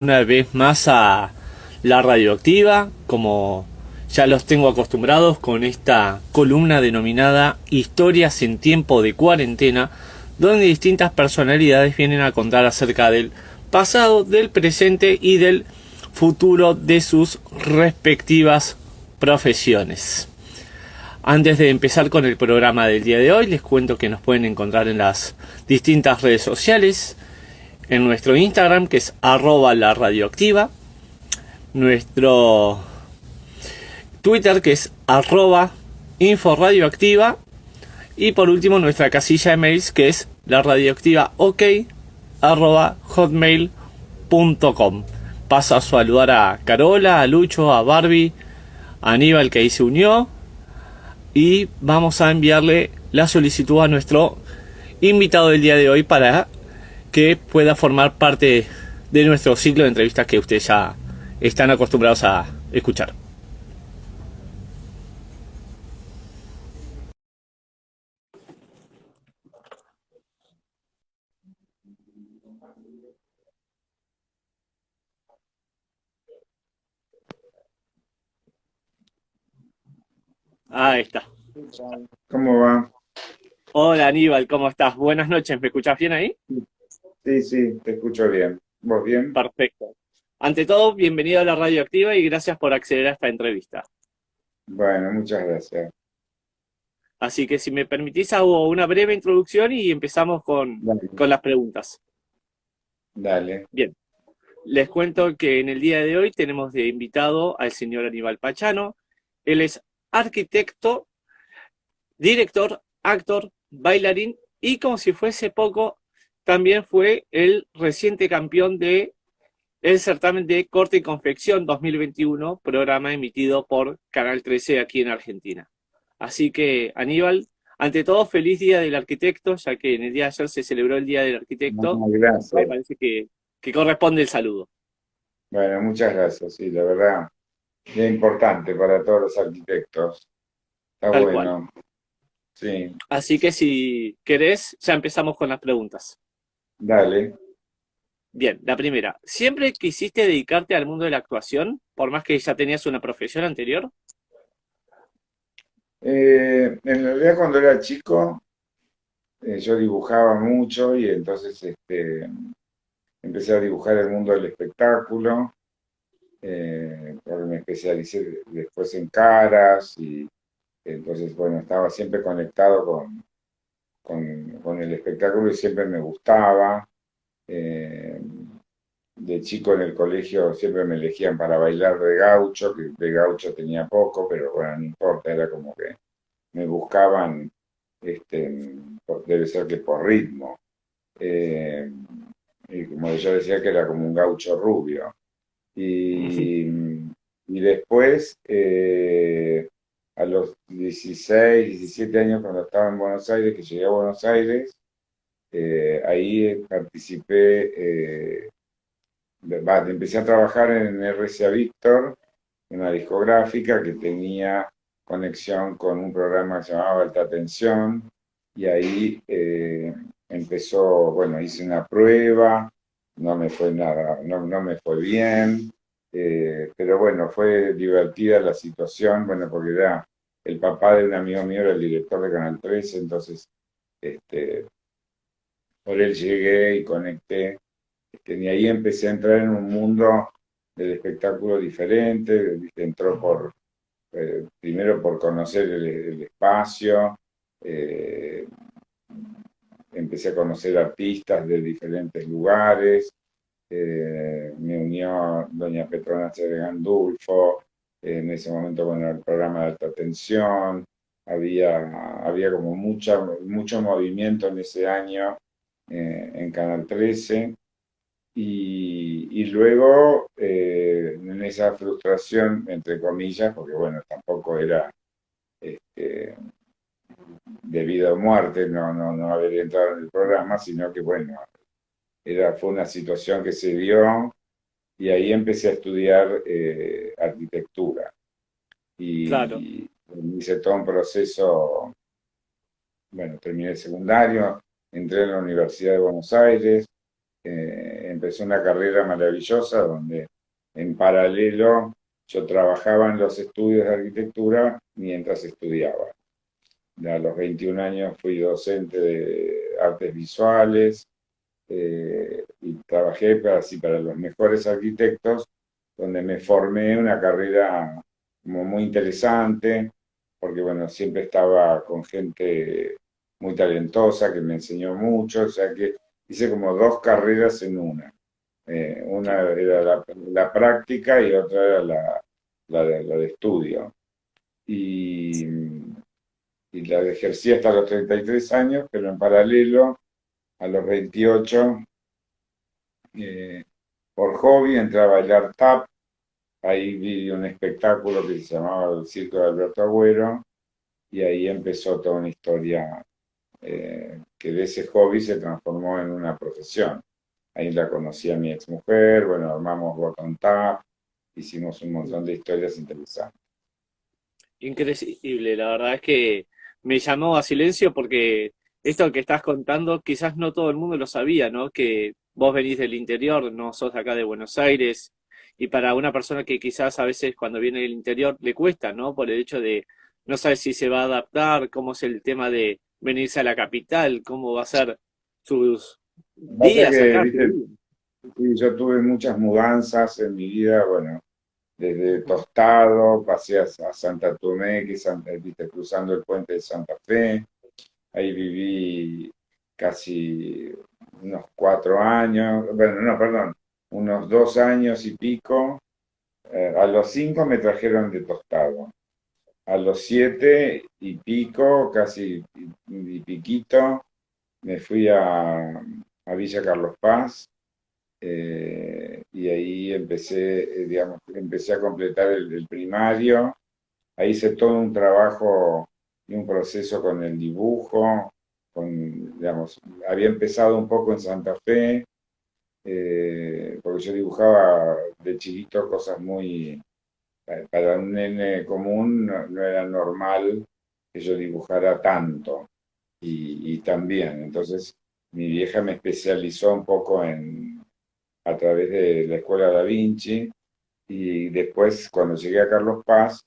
una vez más a La Radioactiva, como ya los tengo acostumbrados con esta columna denominada Historias en tiempo de cuarentena, donde distintas personalidades vienen a contar acerca del pasado, del presente y del futuro de sus respectivas profesiones. Antes de empezar con el programa del día de hoy, les cuento que nos pueden encontrar en las distintas redes sociales, en nuestro Instagram, que es @laradioactiva, nuestro Twitter, que es @inforadioactiva, y por último nuestra casilla de mails, que es laradioactiva.ok@hotmail.com. Paso a saludar a Carola, a Lucho, a Barbie, a Aníbal, que ahí se unió, y vamos a enviarle la solicitud a nuestro invitado del día de hoy para que pueda formar parte de nuestro ciclo de entrevistas que ustedes ya están acostumbrados a escuchar. Ahí está. ¿Cómo va? Hola Aníbal, ¿cómo estás? Buenas noches, ¿me escuchás bien ahí? Sí, sí, te escucho bien. ¿Vos bien? Perfecto. Ante todo, bienvenido a la Radioactiva y gracias por acceder a esta entrevista. Bueno, muchas gracias. Así que si me permitís hago una breve introducción y empezamos Dale, con las preguntas. dale. Bien, les cuento que en el día de hoy tenemos de invitado al señor Aníbal Pachano. Él es arquitecto, director, actor, bailarín y como si fuese poco, también fue el reciente campeón de el certamen de corte y confección 2021, programa emitido por Canal 13 aquí en Argentina. Así que, Aníbal, ante todo, feliz Día del Arquitecto, ya que en el día de ayer se celebró el Día del No, Arquitecto. Me gracias. parece que corresponde el saludo. Bueno, muchas gracias. Sí, la verdad, es importante para todos los arquitectos. Está Tal cual. bueno. Sí, Así que si querés, ya empezamos con las preguntas. dale. Bien, la primera. ¿Siempre quisiste dedicarte al mundo de la actuación, por más que ya tenías una profesión anterior? En realidad, cuando era chico, yo dibujaba mucho y entonces empecé a dibujar el mundo del espectáculo. Porque me especialicé después en caras y entonces, bueno, estaba siempre conectado con el espectáculo y siempre me gustaba. Eh, de chico en el colegio siempre me elegían para bailar de gaucho, que de gaucho tenía poco, pero bueno, no importa, era como que me buscaban, debe ser que por ritmo. Eh, y como yo decía que era como un gaucho rubio. Y, y después, a los 16 17 años, cuando estaba en Buenos Aires, que llegué a Buenos Aires, ahí participé, empecé a trabajar en RCA Víctor, una discográfica que tenía conexión con un programa que se llamaba Alta Tensión, y ahí empezó, bueno, hice una prueba, no me fue nada, no me fue bien, pero bueno, fue divertida la situación, bueno, porque era el papá de un amigo mío, era el director de Canal 13, entonces este, por él llegué y conecté. Y ahí empecé a entrar en un mundo del espectáculo diferente, ¿viste? Entró primero por conocer el espacio, eh, empecé a conocer artistas de diferentes lugares, me unió doña Petrona Gandulfo, en ese momento con el programa de alta tensión, había como mucho movimiento en ese año en Canal 13. Y luego, en esa frustración, entre comillas, porque bueno, tampoco era este, de vida o muerte, no haber entrado en el programa, sino que bueno, fue una situación que se dio y ahí empecé a estudiar arquitectura. Claro. Y hice todo un proceso, bueno, terminé el secundario, entré en la Universidad de Buenos Aires, empecé una carrera maravillosa donde en paralelo yo trabajaba en los estudios de arquitectura mientras estudiaba. A los 21 años fui docente de artes visuales y trabajé para los mejores arquitectos, donde me formé una carrera como muy interesante, porque bueno, siempre estaba con gente muy talentosa que me enseñó mucho, o sea que hice como dos carreras en una. Una era la práctica y otra era la de estudio. Y, y la ejercí hasta los 33 años, pero en paralelo, a los 28, eh, por hobby, entré a bailar tap. Ahí vi un espectáculo que se llamaba El Circo de Alberto Agüero, y ahí empezó toda una historia que de ese hobby se transformó en una profesión. Ahí la conocí a mi exmujer, bueno, armamos Bottom Tap, hicimos un montón de historias interesantes. Increíble, la verdad es que me llamó a silencio porque esto que estás contando quizás no todo el mundo lo sabía, ¿no? Que vos venís del interior, no sos de acá de Buenos Aires, y para una persona que quizás a veces cuando viene del interior le cuesta, ¿no? Por el hecho de no saber si se va a adaptar, cómo es el tema de venirse a la capital, cómo va a ser sus Pasa días que, acá, su viste, vida. sí, yo tuve muchas mudanzas en mi vida, bueno, desde Tostado, pasé a Santa Tomé, que es viste, cruzando el puente de Santa Fe. Ahí viví casi unos 4 años, bueno, no, perdón, unos 2 años y pico. A los 5 me trajeron de Tostado. A los 7 y pico, casi y piquito, me fui a Villa Carlos Paz, y ahí empecé, digamos, empecé a completar el primario. Ahí hice todo un trabajo y un proceso con el dibujo, digamos, había empezado un poco en Santa Fe, porque yo dibujaba de chiquito cosas muy, para un nene común no era normal que yo dibujara tanto y también. Entonces mi vieja me especializó un poco a través de la Escuela Da Vinci, y después cuando llegué a Carlos Paz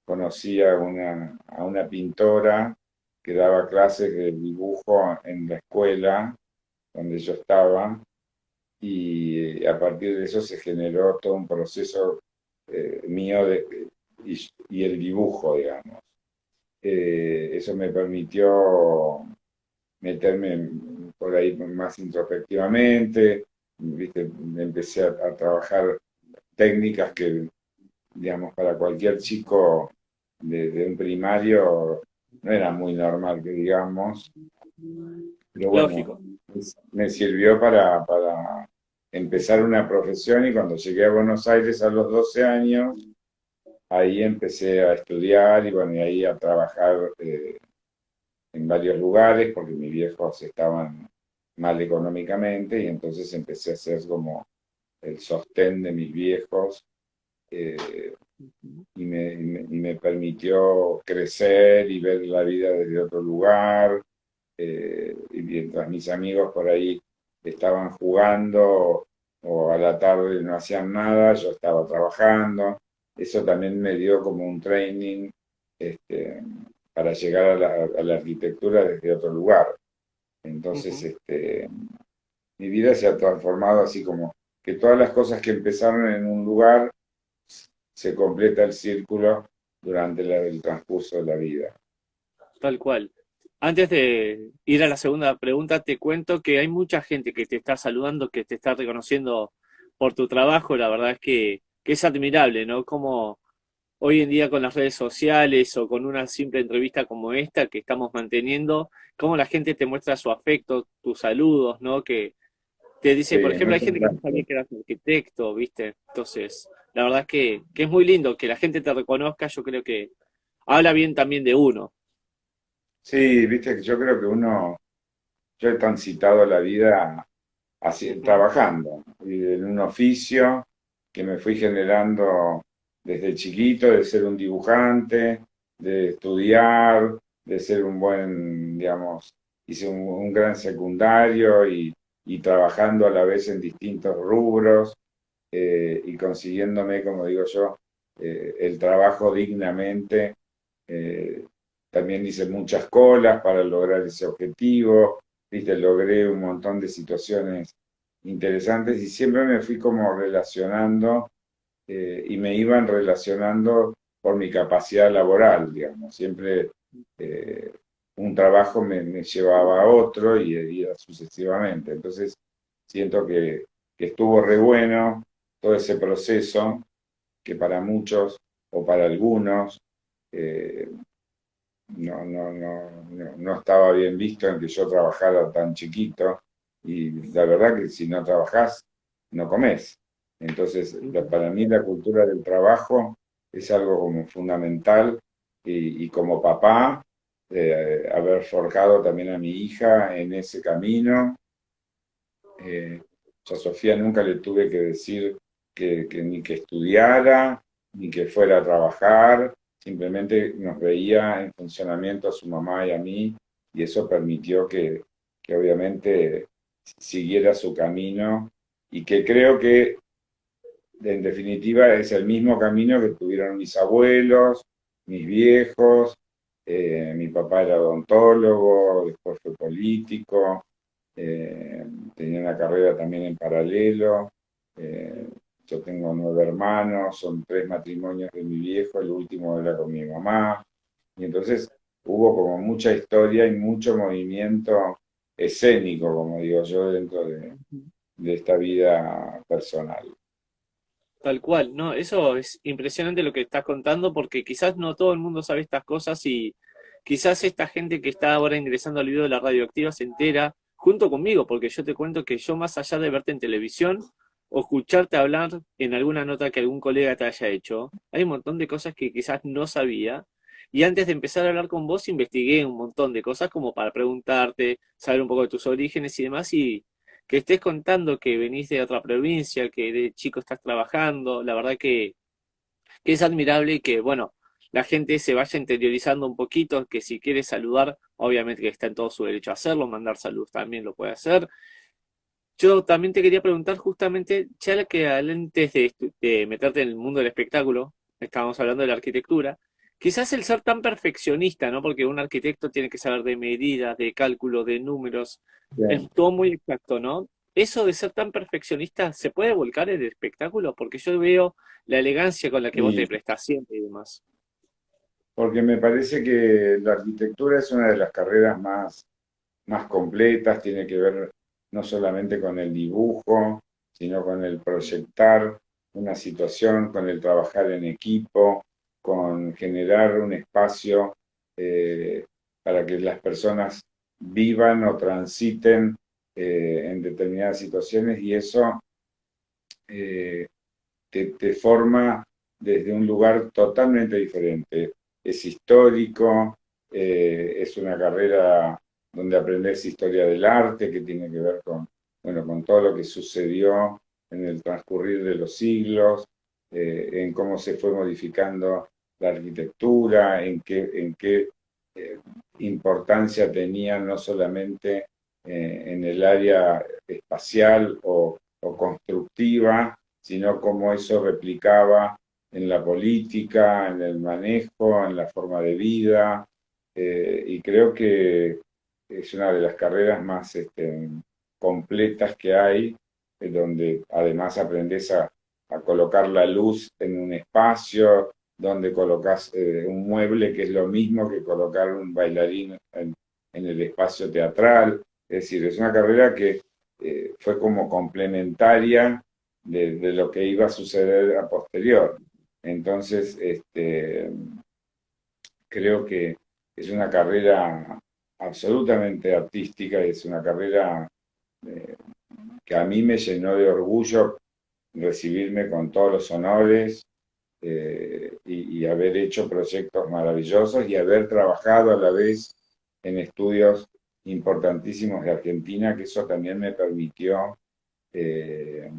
conocí a una pintora que daba clases de dibujo en la escuela donde yo estaba, y a partir de eso se generó todo un proceso mío y el dibujo, digamos. Eso me permitió meterme por ahí más introspectivamente, ¿viste? Empecé a trabajar técnicas que, digamos, para cualquier chico de un primario no era muy normal que digamos, pero bueno, Lógico. me sirvió para empezar una profesión, y cuando llegué a Buenos Aires a los 12 años, ahí empecé a estudiar y bueno, y ahí a trabajar en varios lugares porque mis viejos estaban mal económicamente, y entonces empecé a hacer como el sostén de mis viejos, eh, y me permitió crecer y ver la vida desde otro lugar, y mientras mis amigos por ahí estaban jugando o a la tarde no hacían nada, yo estaba trabajando. Eso también me dio como un training, este, para llegar a la arquitectura desde otro lugar. Entonces, Ujú. mi vida se ha transformado así, como que todas las cosas que empezaron en un lugar se completa el círculo durante el transcurso de la vida. Tal cual. Antes de ir a la segunda pregunta, te cuento que hay mucha gente que te está saludando, que te está reconociendo por tu trabajo. La verdad es que es admirable, ¿no? Como hoy en día con las redes sociales o con una simple entrevista como esta que estamos manteniendo, cómo la gente te muestra su afecto, tus saludos, ¿no? Que te dice, por Sí, ejemplo, hay muchas gente que no sabía gracias. que eras arquitecto, ¿viste? Entonces, la verdad es que es muy lindo que la gente te reconozca. Yo creo que habla bien también de uno. Sí, viste que yo creo que yo he transitado la vida así, Ujú. trabajando, y en un oficio que me fui generando desde chiquito, de ser un dibujante, de estudiar, de ser un buen, digamos, hice un gran secundario, y y trabajando a la vez en distintos rubros y consiguiéndome, como digo yo, el trabajo dignamente. Eh, También hice muchas colas para lograr ese objetivo, ¿viste? Logré un montón de situaciones interesantes y siempre me fui como relacionando y me iban relacionando por mi capacidad laboral, digamos. Siempre eh, un trabajo me llevaba a otro y sucesivamente. Entonces, siento que estuvo re bueno todo ese proceso que para muchos o para algunos eh, no estaba bien visto en que yo trabajara tan chiquito y la verdad que si no trabajás, no comés. Entonces, para mí la cultura del trabajo es algo como fundamental y como papá, haber forjado también a mi hija en ese camino. Yo a Sofía nunca le tuve que decir que ni que estudiara, ni que fuera a trabajar, simplemente nos veía en funcionamiento a su mamá y a mí, y eso permitió que obviamente siguiera su camino, y que creo que en definitiva es el mismo camino que tuvieron mis abuelos, mis viejos, mi papá era odontólogo, después fue político, eh, tenía una carrera también en paralelo. eh, yo tengo 9 hermanos, son 3 matrimonios de mi viejo, el último era con mi mamá, y entonces hubo como mucha historia y mucho movimiento escénico, como digo yo, dentro de esta vida personal. Tal cual, no, eso es impresionante lo que estás contando porque quizás no todo el mundo sabe estas cosas y quizás esta gente que está ahora ingresando al video de la radioactiva se entera junto conmigo, porque yo te cuento que yo más allá de verte en televisión o escucharte hablar en alguna nota que algún colega te haya hecho, hay un montón de cosas que quizás no sabía y antes de empezar a hablar con vos investigué un montón de cosas como para preguntarte, saber un poco de tus orígenes y demás y que estés contando que venís de otra provincia, que de chico estás trabajando, la verdad que es admirable y que, bueno, la gente se vaya interiorizando un poquito, que si quiere saludar, obviamente que está en todo su derecho a hacerlo, mandar salud también lo puede hacer. Yo también te quería preguntar justamente, ya que antes de meterte en el mundo del espectáculo, estábamos hablando de la arquitectura, quizás el ser tan perfeccionista, ¿no? Porque un arquitecto tiene que saber de medidas, de cálculo, de números, es Bien. todo muy exacto, ¿no? Eso de ser tan perfeccionista, ¿se puede volcar en el espectáculo? Porque yo veo la elegancia con la que vos te Y prestás siempre y demás. porque me parece que la arquitectura es una de las carreras más completas, tiene que ver no solamente con el dibujo, sino con el proyectar una situación, con el trabajar en equipo, con generar un espacio eh, para que las personas vivan o transiten en determinadas situaciones y eso eh, te forma desde un lugar totalmente diferente. Es histórico, es una carrera donde aprendes historia del arte, que tiene que ver con, bueno, con todo lo que sucedió en el transcurrir de los siglos, en cómo se fue modificando la arquitectura, en qué eh, importancia tenía no solamente en el área espacial o constructiva, sino cómo eso replicaba en la política, en el manejo, en la forma de vida, y creo que es una de las carreras más completas que hay, donde además aprendes a colocar la luz en un espacio, donde colocas un mueble que es lo mismo que colocar un bailarín en el espacio teatral. Es decir, es una carrera que fue como complementaria de lo que iba a suceder a posterior. Entonces, creo que es una carrera absolutamente artística, es una carrera eh, que a mí me llenó de orgullo recibirme con todos los honores y haber hecho proyectos maravillosos y haber trabajado a la vez en estudios importantísimos de Argentina, que eso también me permitió eh,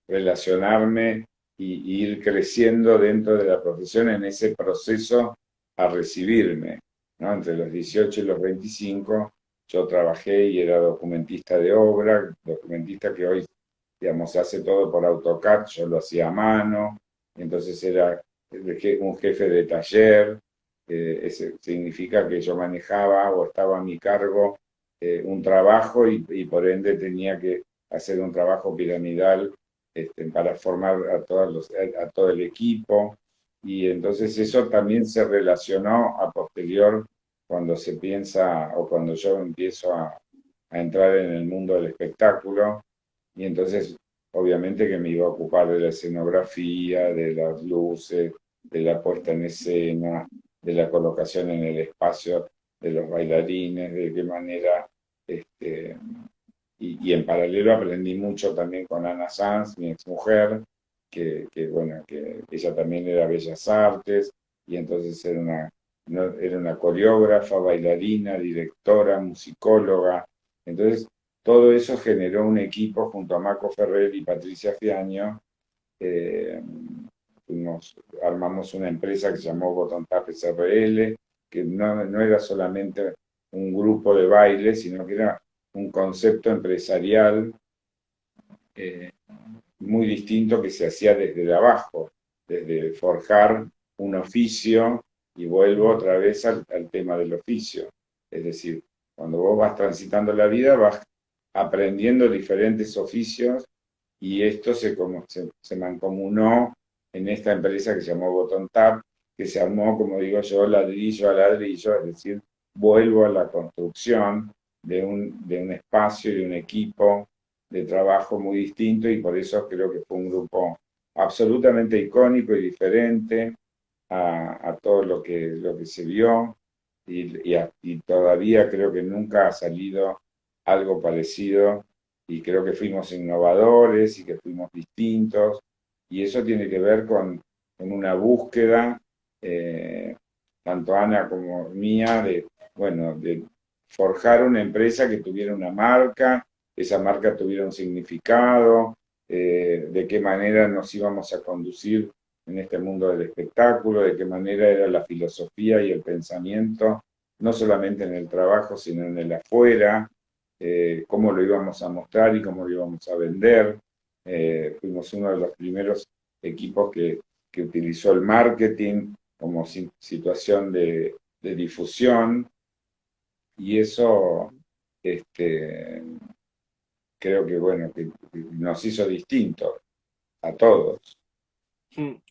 relacionarme y ir creciendo dentro de la profesión en ese proceso a recibirme, ¿no? Entre los 18 y los 25 yo trabajé y era documentista de obra, documentista que hoy, digamos, se hace todo por AutoCAD, yo lo hacía a mano, entonces era un jefe de taller, significa que yo manejaba o estaba a mi cargo un trabajo y por ende tenía que hacer un trabajo piramidal para formar a todo el equipo. Y entonces eso también se relacionó a posterior cuando se piensa o cuando yo empiezo a entrar en el mundo del espectáculo. Y entonces, obviamente que me iba a ocupar de la escenografía, de las luces, de la puesta en escena, de la colocación en el espacio de los bailarines, de qué manera, este, y en paralelo aprendí mucho también con Ana Sanz, mi exmujer, bueno, que ella también era Bellas Artes, y entonces era era una coreógrafa, bailarina, directora, musicóloga. Entonces, todo eso generó un equipo junto a Marco Ferrer y Patricia Fiaño. eh, Armamos una empresa que se llamó Botón Tap SRL, que no era solamente un grupo de baile, sino que era un concepto empresarial eh, muy distinto que se hacía desde de abajo, desde forjar un oficio, y vuelvo otra vez al tema del oficio. Es decir, cuando vos vas transitando la vida, vas aprendiendo diferentes oficios y esto se mancomunó en esta empresa que se llamó Botón Tap, que se armó, como digo yo, ladrillo a ladrillo, es decir, vuelvo a la construcción de un espacio y de un equipo de trabajo muy distinto, y por eso creo que fue un grupo absolutamente icónico y diferente a todo lo que se vio, y todavía creo que nunca ha salido algo parecido, y creo que fuimos innovadores y que fuimos distintos, y eso tiene que ver con una búsqueda, eh, tanto Ana como mía, bueno, de forjar una empresa que tuviera una marca, esa marca tuviera un significado, de qué manera nos íbamos a conducir en este mundo del espectáculo, de qué manera era la filosofía y el pensamiento, no solamente en el trabajo, sino en el afuera, cómo lo íbamos a mostrar y cómo lo íbamos a vender. Fuimos uno de los primeros equipos que utilizó el marketing como situación de difusión, y eso este, creo que, bueno, que nos hizo distintos a todos.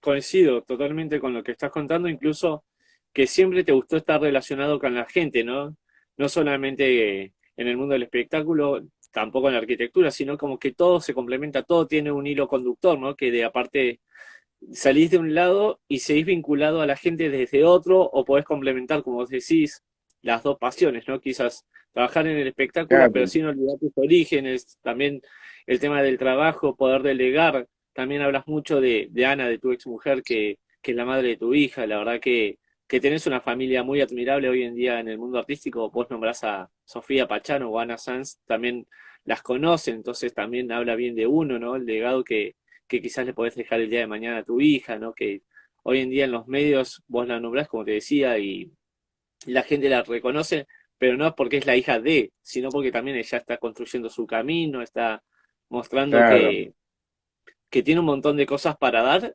Coincido totalmente con lo que estás contando, incluso que siempre te gustó estar relacionado con la gente, ¿no? No solamente en el mundo del espectáculo, tampoco en la arquitectura, sino como que todo se complementa, todo tiene un hilo conductor, ¿no? Que de aparte salís de un lado y seguís vinculado a la gente desde otro, o podés complementar, como vos decís, las dos pasiones, ¿no? Quizás trabajar en el espectáculo, pero Claro, sin olvidar tus orígenes, también el tema del trabajo, poder delegar. También hablas mucho de Ana, de tu ex mujer, que es la madre de tu hija. La verdad que tenés una familia muy admirable hoy en día en el mundo artístico. Vos nombrás a Sofía Pachano o Ana Sanz, también las conocen, entonces también habla bien de uno, ¿no? El legado que quizás le podés dejar el día de mañana a tu hija, ¿no? Que hoy en día en los medios vos la nombrás, como te decía, y la gente la reconoce, pero no porque es la hija de, sino porque también ella está construyendo su camino, está mostrando claro. que tiene un montón de cosas para dar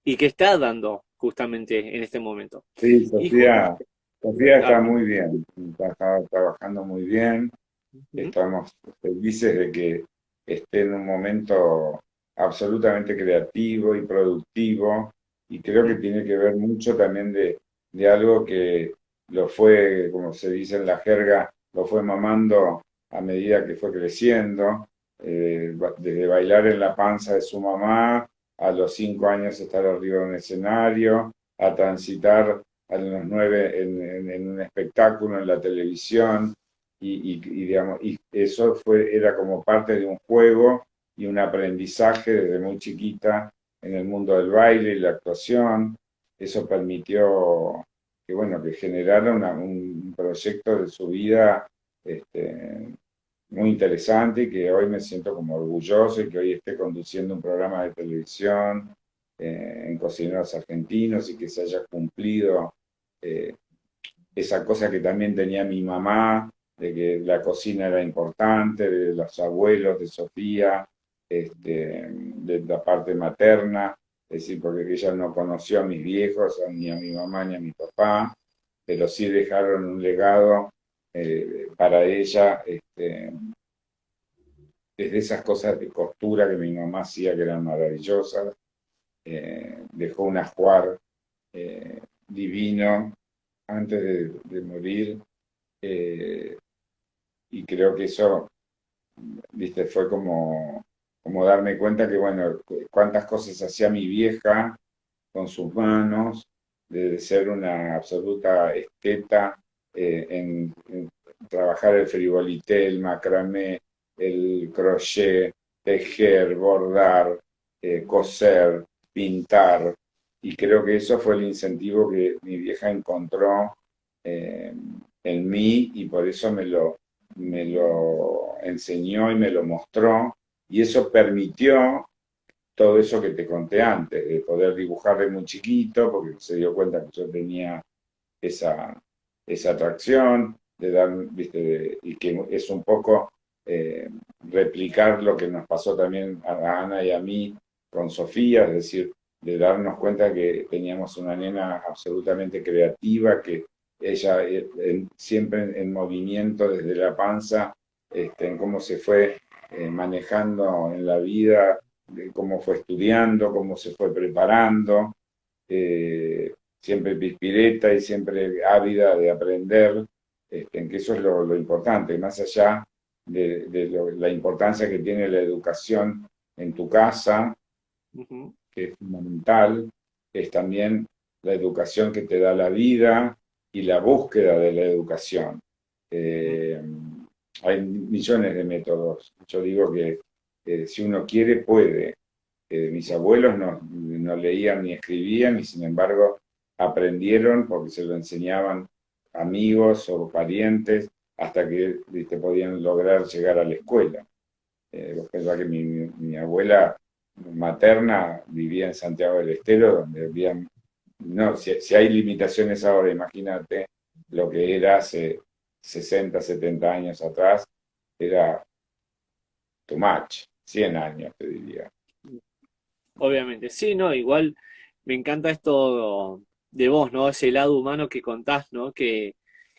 y que está dando justamente en este momento. Sí, Y justo, Sofía está ah, muy bien, está trabajando muy bien. ujú, Estamos felices de que esté en un momento absolutamente creativo y productivo, y creo que ujú, tiene que ver mucho también de algo que lo fue, como se dice en la jerga, lo fue mamando a medida que fue creciendo, desde bailar en la panza de su mamá, a los 5 años estar arriba de un escenario, a transitar a los 9 en un espectáculo en la televisión, digamos, y eso era como parte de un juego y un aprendizaje desde muy chiquita en el mundo del baile y la actuación. Eso permitió que, bueno, que generara un proyecto de su vida este, muy interesante, y que hoy me siento como orgulloso, y que hoy esté conduciendo un programa de televisión en Cocineros Argentinos, y que se haya cumplido eh, esa cosa que también tenía mi mamá, de que la cocina era importante, de los abuelos de Sofía, de la parte materna, es decir, porque ella no conoció a mis viejos, ni a mi mamá ni a mi papá, pero sí dejaron un legado para ella, desde esas cosas de costura que mi mamá hacía que eran maravillosas. Dejó un ajuar divino antes de morir, eh, y creo que eso, viste, fue como darme cuenta que, bueno, cuántas cosas hacía mi vieja con sus manos, de ser una absoluta esteta en trabajar el frivolité, el macramé, el crochet, tejer, bordar, coser, pintar. Y creo que eso fue el incentivo que mi vieja encontró eh, en mí y por eso me lo enseñó y me lo mostró. Y eso permitió todo eso que te conté antes, de poder dibujar de muy chiquito, porque se dio cuenta que yo tenía esa, esa atracción, de dar, ¿viste? Y que es un poco eh, replicar lo que nos pasó también a Ana y a mí con Sofía, es decir, de darnos cuenta que teníamos una nena absolutamente creativa, que ella siempre en movimiento desde la panza, en cómo se fue manejando en la vida, de cómo fue estudiando, cómo se fue preparando, siempre pispireta y siempre ávida de aprender, en que eso es lo importante, más allá de la importancia que tiene la educación en tu casa, Ujú. que es fundamental, es también la educación que te da la vida y la búsqueda de la educación. Eh, Hay millones de métodos. Yo digo que si uno quiere, puede. Mis abuelos no leían ni escribían y sin embargo aprendieron porque se lo enseñaban amigos o parientes hasta que, ¿viste? Podían lograr llegar a la escuela. Vos pensás que mi abuela materna vivía en Santiago del Estero, donde había, no, si hay limitaciones ahora, imagínate lo que era hace 60, 70 años atrás, era too much, 100 años te diría. Obviamente, sí, no, igual me encanta esto de vos, ¿no? Ese lado humano que contás, ¿no? Que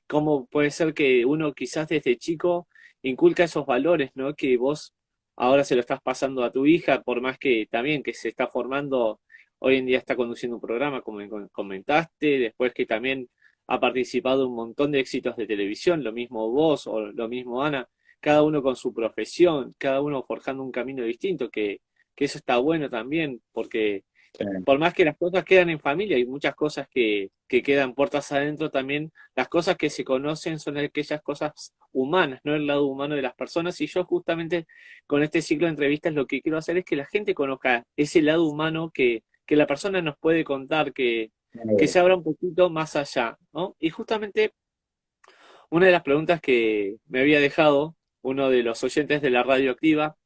cómo puede ser que uno quizás desde chico inculca esos valores, ¿no? Que vos ahora se lo estás pasando a tu hija, por más que también que se está formando, hoy en día está conduciendo un programa, como me comentaste, después que también ha participado en un montón de éxitos de televisión, lo mismo vos o lo mismo Ana, cada uno con su profesión, cada uno forjando un camino distinto, que eso está bueno también, porque Sí, por más que las cosas quedan en familia, hay muchas cosas que quedan puertas adentro también. Las cosas que se conocen son aquellas cosas humanas, no el lado humano de las personas. Y yo justamente con este ciclo de entrevistas lo que quiero hacer es que la gente conozca ese lado humano que la persona nos puede contar, que se abra un poquito más allá, ¿no? Y justamente una de las preguntas que me había dejado uno de los oyentes de la radioactiva,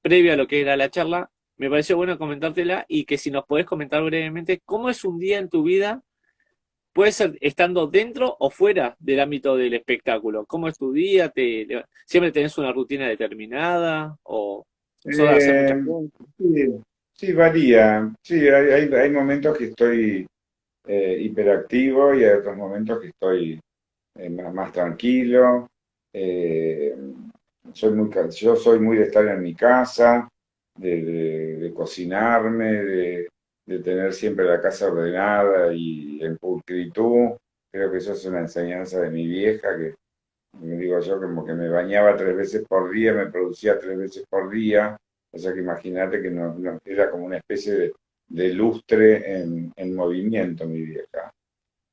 previo a lo que era la charla, me pareció bueno comentártela y que si nos podés comentar brevemente cómo es un día en tu vida, puede ser estando dentro o fuera del ámbito del espectáculo. ¿Cómo es tu día? ¿Siempre tenés una rutina determinada o sos de hacer muchas Eh, cosas? sí, sí, varía. Sí, hay momentos que estoy hiperactivo y hay otros momentos que estoy más tranquilo. Eh, yo soy muy de estar en mi casa, de cocinarme, de tener siempre la casa ordenada y en pulcritud. Creo que eso es una enseñanza de mi vieja, que me digo yo como que me bañaba 3 veces por día, me producía 3 veces por día. O sea que imagínate que era como una especie de lustre en movimiento mi vieja.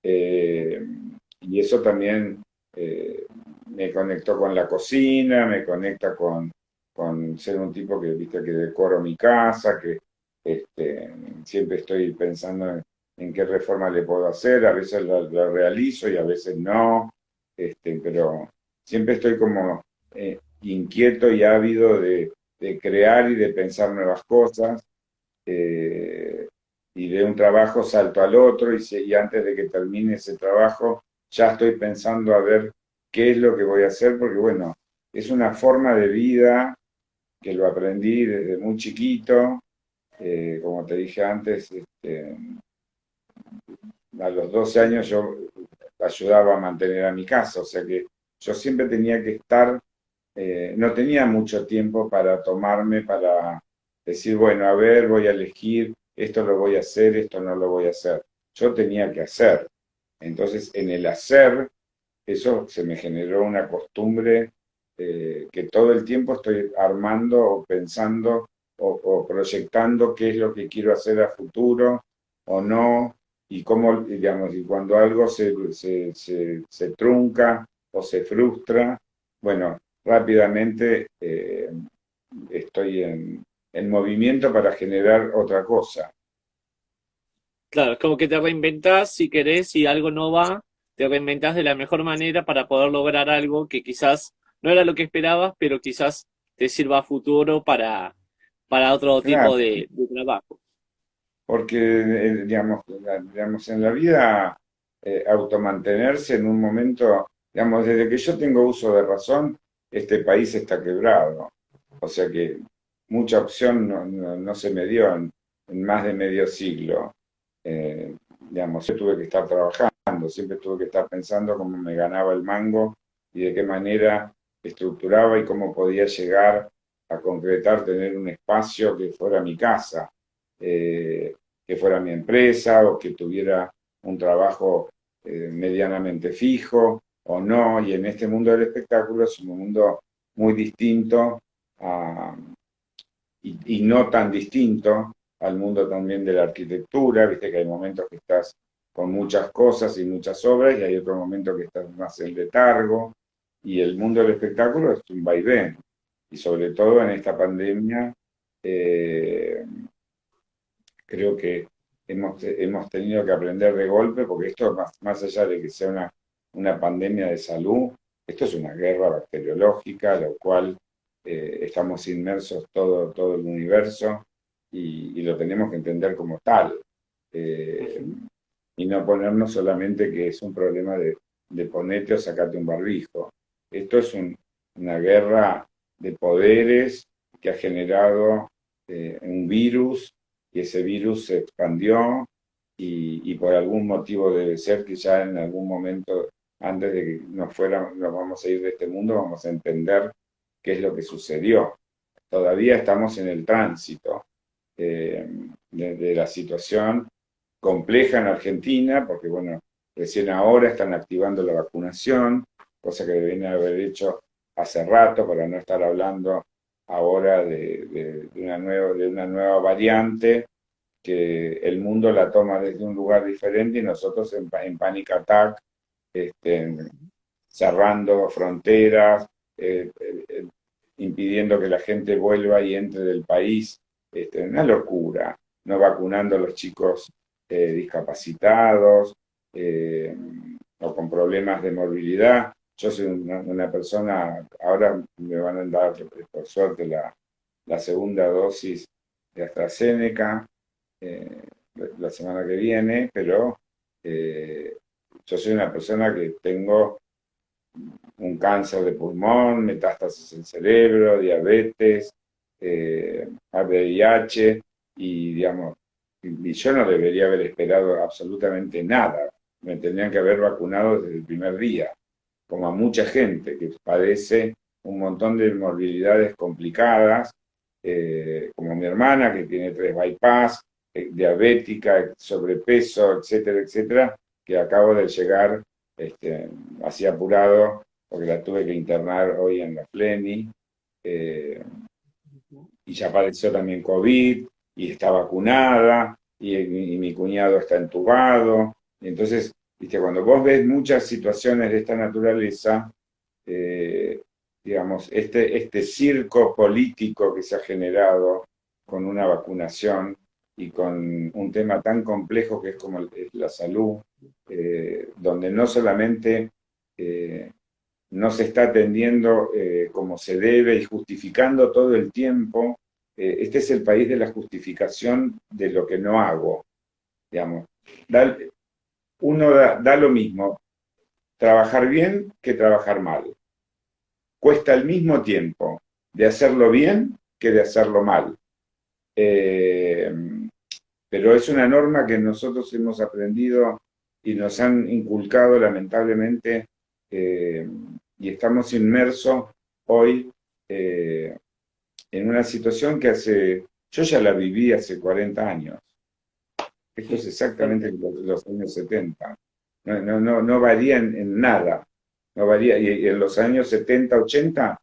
Eh, y eso también eh, me conectó con la cocina, me conecta con ser un tipo que, viste, que decoro mi casa, que siempre estoy pensando en qué reforma le puedo hacer, a veces la realizo y a veces no, pero siempre estoy como inquieto y ávido de crear y de pensar nuevas cosas. eh, y de un trabajo salto al otro y antes de que termine ese trabajo ya estoy pensando a ver qué es lo que voy a hacer, porque bueno, es una forma de vida que lo aprendí desde muy chiquito. Como te dije antes, a los 12 años yo ayudaba a mantener a mi casa, o sea que yo siempre tenía que estar, no tenía mucho tiempo para tomarme, para decir, bueno, a ver, voy a elegir, esto lo voy a hacer, esto no lo voy a hacer. Yo tenía que hacer. Entonces, en el hacer, eso se me generó una costumbre que todo el tiempo estoy armando o pensando o proyectando qué es lo que quiero hacer a futuro o no, y cómo, digamos, y cuando algo se trunca o se frustra, bueno, rápidamente estoy en movimiento para generar otra cosa. Claro, es como que te reinventás si querés, si algo no va, te reinventás de la mejor manera para poder lograr algo que quizás no era lo que esperabas, pero quizás te sirva a futuro para otro tipo Claro, de trabajo. porque, digamos, en la vida, automantenerse en un momento, digamos, desde que yo tengo uso de razón, este país está quebrado. O sea que mucha opción no se me dio en más de medio siglo. Digamos, yo tuve que estar trabajando, siempre tuve que estar pensando cómo me ganaba el mango y de qué manera estructuraba y cómo podía llegar a concretar, tener un espacio que fuera mi casa, eh, que fuera mi empresa o que tuviera un trabajo medianamente fijo o no. Y en este mundo del espectáculo es un mundo muy distinto a, y no tan distinto al mundo también de la arquitectura. Viste que hay momentos que estás con muchas cosas y muchas obras y hay otro momento que estás más en letargo. Y el mundo del espectáculo es un vaivén. Y sobre todo en esta pandemia, eh, creo que hemos tenido que aprender de golpe, porque esto, más allá de que sea una pandemia de salud, esto es una guerra bacteriológica, lo cual estamos inmersos todo el universo y lo tenemos que entender como tal. Eh, Ujú. y no ponernos solamente que es un problema de ponete o sacate un barbijo. Esto es una guerra de poderes que ha generado un virus y ese virus se expandió y por algún motivo debe ser que ya en algún momento, antes de que nos vamos a ir de este mundo, vamos a entender qué es lo que sucedió. Todavía estamos en el tránsito eh, de la situación compleja en Argentina, porque bueno, recién ahora están activando la vacunación, cosa que deberían haber hecho hace rato para no estar hablando ahora de una nueva variante que el mundo la toma desde un lugar diferente y nosotros en panic attack, este, cerrando fronteras, eh, eh, impidiendo que la gente vuelva y entre del país, una locura, no vacunando a los chicos discapacitados eh, o con problemas de movilidad. Yo soy una persona, ahora me van a dar por suerte la segunda dosis de AstraZeneca eh, la semana que viene, pero eh, yo soy una persona que tengo un cáncer de pulmón, metástasis en cerebro, diabetes, VIH, y digamos, y yo no debería haber esperado absolutamente nada. Me tendrían que haber vacunado desde el primer día, como a mucha gente que padece un montón de morbilidades complicadas, como mi hermana que tiene 3 bypass, diabética, sobrepeso, etcétera, etcétera, que acabo de llegar así apurado porque la tuve que internar hoy en la Fleni, eh, y ya padeció también COVID, y está vacunada, y mi cuñado está entubado. Y entonces, viste, cuando vos ves muchas situaciones de esta naturaleza, eh, digamos, este circo político que se ha generado con una vacunación y con un tema tan complejo que es como es la salud, donde no solamente no se está atendiendo como se debe y justificando todo el tiempo. Este es el país de la justificación de lo que no hago, digamos. Da, uno da lo mismo. trabajar bien que trabajar mal. Cuesta el mismo tiempo de hacerlo bien que de hacerlo mal. Eh, pero es una norma que nosotros hemos aprendido y nos han inculcado lamentablemente, eh, y estamos inmersos hoy en una situación que yo ya la viví hace 40 años. Esto es Sí, exactamente perfecto. los años 70. No varía en nada. No varía. Y en los años 70, 80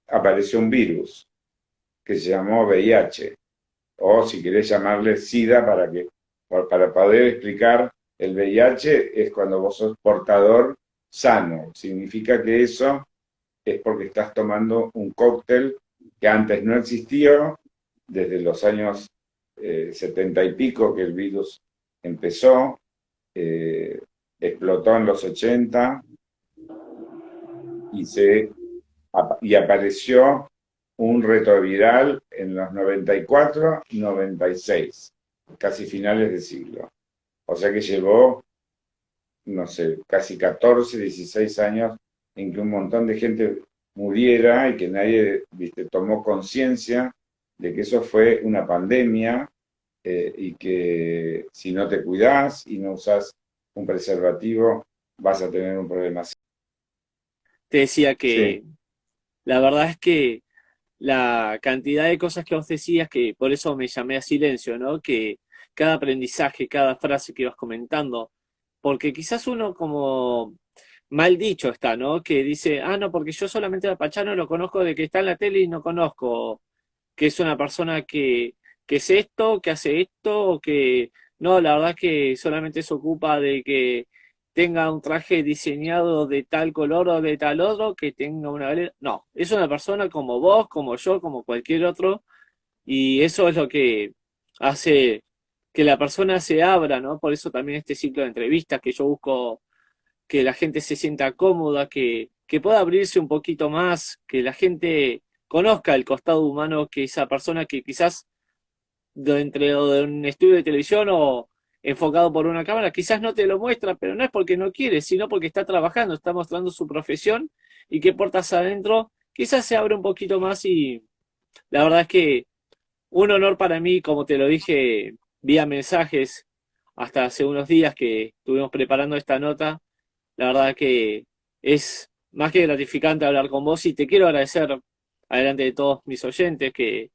apareció un virus que se llamó VIH, o si querés llamarle SIDA para poder explicar el VIH es cuando vos sos portador sano. Significa que eso es porque estás tomando un cóctel que antes no existió, desde los años 70 y pico que el virus empezó, eh, explotó en los 80 y, y apareció un retroviral en los 94, 96, casi finales de siglo. O sea que llevó, no sé, casi 14, 16 años en que un montón de gente muriera y que nadie, viste, tomó conciencia de que eso fue una pandemia, y que si no te cuidás y no usás un preservativo vas a tener un problema. Te decía Sí, que la verdad es que la cantidad de cosas que vos decías, que por eso me llamé a silencio, ¿no? Que cada aprendizaje, cada frase que ibas comentando, porque quizás uno como mal dicho está, ¿no? Que dice, ah, no, porque yo solamente a Pachano lo conozco de que está en la tele y no conozco que es una persona que es esto, que hace esto, o que no, la verdad que solamente se ocupa de que tenga un traje diseñado de tal color o de tal otro, que tenga una galera. No, es una persona como vos, como yo, como cualquier otro, y eso es lo que hace que la persona se abra, ¿no? Por eso también este ciclo de entrevistas que yo busco que la gente se sienta cómoda, que pueda abrirse un poquito más, que la gente conozca el costado humano que esa persona que quizás dentro de un estudio de televisión o enfocado por una cámara, quizás no te lo muestra, pero no es porque no quiere, sino porque está trabajando, está mostrando su profesión y que puertas adentro quizás se abre un poquito más y la verdad es que un honor para mí, como te lo dije vía mensajes hasta hace unos días que estuvimos preparando esta nota. La verdad que es más que gratificante hablar con vos y te quiero agradecer adelante de todos mis oyentes que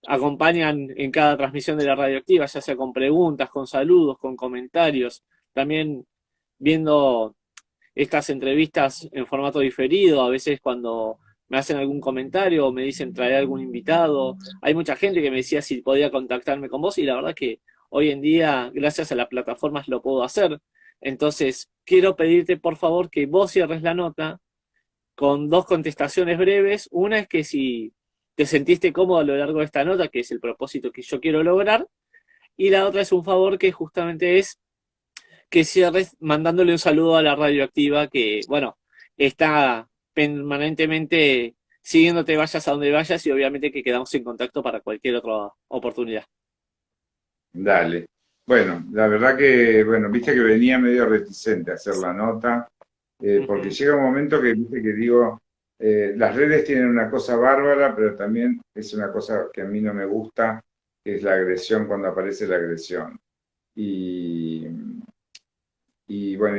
acompañan en cada transmisión de la radioactiva, ya sea con preguntas, con saludos, con comentarios, también viendo estas entrevistas en formato diferido, a veces cuando me hacen algún comentario o me dicen traer algún invitado. Hay mucha gente que me decía si podía contactarme con vos y la verdad que hoy en día, gracias a las plataformas, lo puedo hacer. Entonces, quiero pedirte por favor que vos cierres la nota con dos contestaciones breves. Una es que si te sentiste cómodo a lo largo de esta nota, que es el propósito que yo quiero lograr, y la otra es un favor que justamente es que cierres mandándole un saludo a la radioactiva que, bueno, está permanentemente siguiéndote vayas a donde vayas y obviamente que quedamos en contacto para cualquier otra oportunidad. dale. Bueno, la verdad que, bueno, viste que venía medio reticente a hacer la nota, porque Ujú. llega un momento que, viste que digo, las redes tienen una cosa bárbara, pero también es una cosa que a mí no me gusta, que es la agresión cuando aparece la agresión. Y, y bueno,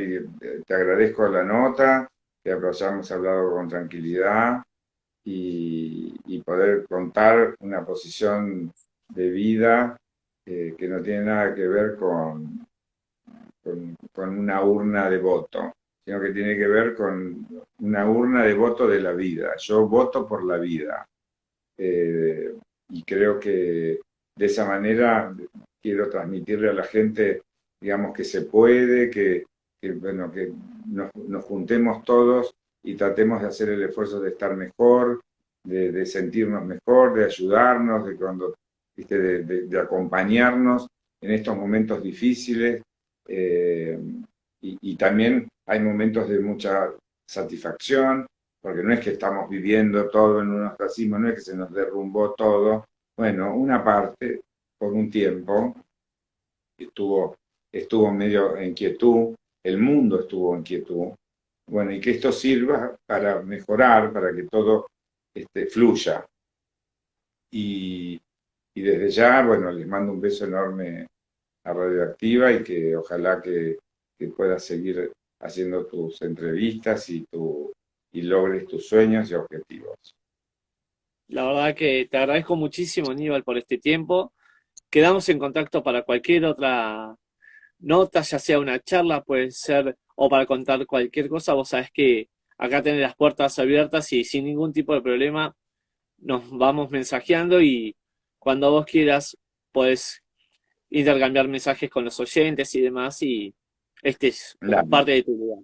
te agradezco la nota, que hayamos hablado con tranquilidad y poder contar una posición de vida que no tiene nada que ver con una urna de voto, sino que tiene que ver con una urna de voto de la vida. Yo voto por la vida. Y creo que de esa manera quiero transmitirle a la gente, digamos, que se puede, bueno, que nos juntemos todos y tratemos de hacer el esfuerzo de estar mejor, de sentirnos mejor, de ayudarnos, de cuando, ¿viste? De acompañarnos en estos momentos difíciles. eh, y también hay momentos de mucha satisfacción, porque no es que estamos viviendo todo en un ostracismo, no es que se nos derrumbó todo. Bueno, una parte, por un tiempo, estuvo, estuvo medio en quietud, el mundo estuvo en quietud, bueno, y que esto sirva para mejorar, para que todo fluya. Y, y desde ya, bueno, les mando un beso enorme a Radioactiva y que ojalá que puedas seguir haciendo tus entrevistas y logres tus sueños y objetivos. La verdad que te agradezco muchísimo, Aníbal, por este tiempo. Quedamos en contacto para cualquier otra nota, ya sea una charla, puede ser, o para contar cualquier cosa. Vos sabés que acá tenés las puertas abiertas y sin ningún tipo de problema nos vamos mensajeando y cuando vos quieras podés intercambiar mensajes con los oyentes y demás y este es Dale, parte de tu lugar.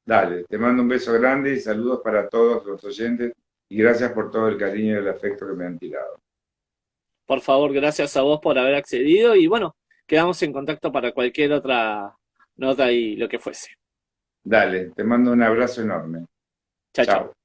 dale, te mando un beso grande y saludos para todos los oyentes y gracias por todo el cariño y el afecto que me han tirado. Por favor, gracias a vos por haber accedido y bueno, quedamos en contacto para cualquier otra nota y lo que fuese. Dale, te mando un abrazo enorme. Chao, chao. Chao.